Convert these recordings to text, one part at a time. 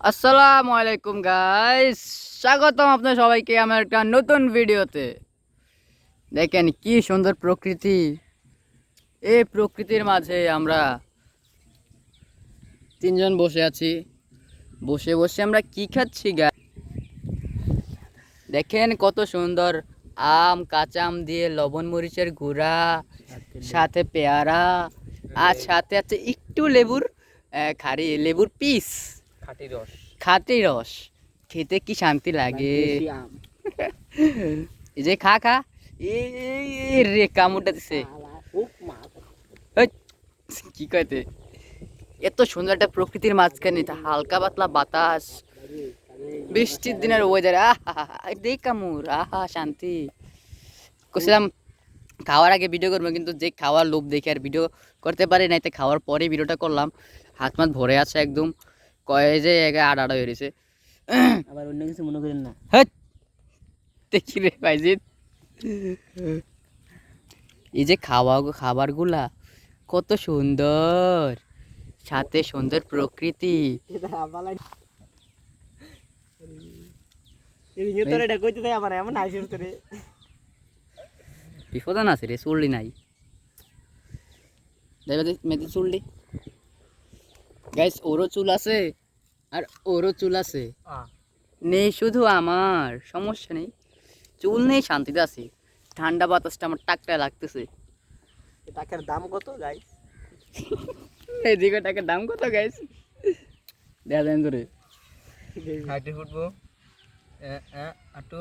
আসসালামু আলাইকুম গাইস, স্বাগতম আপনার সবাইকে আমার একটা নতুন ভিডিওতে। দেখেন কি সুন্দর প্রকৃতি। এই প্রকৃতির মাঝে আমরা তিনজন বসে আছি। বসে বসে আমরা কি খাচ্ছি গাইস? দেখেন কত সুন্দর আম, কাঁচা আম দিয়ে লবণ মরিচের গুঁড়া, সাথে পেয়ারা, আর সাথে আছে একটু লেবুর লেবুর পিস, খাঁটি রস। খেতে কি শান্তি লাগে। এই যে খা খা, এই রে কামড়টা দিছে। হেই, কি কইতে, এত সুন্দর একটা প্রকৃতির মাঝখানে হালকা পাতলা বাতাস, বৃষ্টির দিনের ওয়েদার, আহা দেখ কামড়, আহা শান্তি। কইছিলাম খাওয়ার আগে ভিডিও করবো, কিন্তু যে খাওয়ার লোভ দেখে আর ভিডিও করতে পারি নাই, তাই খাওয়ার পরে ভিডিওটা করলাম। হাত মাত ভরে আছে একদম, কয়ে যে আড়া আড়া হয়ে রয়েছে। আবার অন্য কিছু মনে করেন না। হ্যাঁ দেখি রে ভাইজিৎ, এই যে খাবারগুলা কত সুন্দর, সাথে সুন্দর প্রকৃতি। বিপদ না আছে রে, চুললি নাই মেয়েদের চুললি গাইস, ওরও চুল আছে আর ওরও চুল আছে, নেই শুধু আমার। সমস্যা নেই, চুল নেই, শান্তিতে আছি। ঠান্ডা বাতাসটা আমার টাকটায় লাগতেছে। টাকার দাম কত গাইস? এদিকে টাকার দাম কত গাইস? দেখা দেন ধরে হাইটে ফুটবো আটু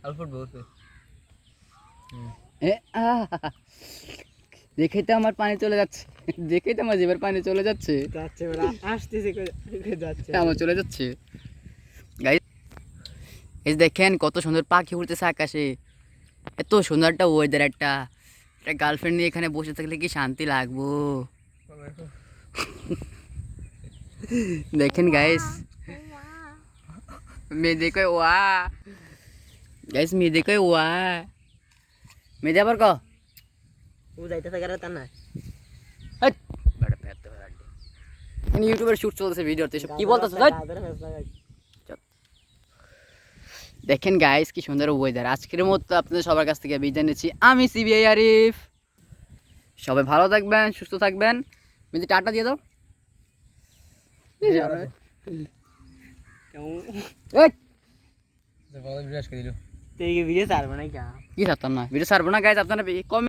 আর ফুটবো দেখেই তো আমার পানি চলে যাচ্ছে, দেখেই তো আমার জিভের পানি চলে যাচ্ছে, আমার চলে যাচ্ছে গাইস। এই দেখেন কত সুন্দর পাখি উড়তেছে আকাশে, এত সুন্দর একটা ওয়েদার। একটা গার্লফ্রেন্ড নিয়ে এখানে বসে থাকলে কি শান্তি লাগবো। দেখেন গাইস, মেয়ে দেখো ওয়া গাইস, মেয়ে দেখো ওয়া মেয়ে যাবার ক ও যাইতেছে গারে তা না। ইউটিউবের শুট চলতেছে, ভিডিওতে সব কি বলতেছ? দেখেন গাইস কি সুন্দর ওয়েদার। আজকের মতো আপনাদের সবার কাছ থেকে বিদায় নিচ্ছি। আমি সিবিআই আরিফ। সবাই ভালো থাকবেন, সুস্থ থাকবেন। মিলি টাটা দিয়ে দাও। ভিডিও ছাড়বো না কি ছাড়তাম না, ভিডিও ছাড়বো না গাইস। আপনারা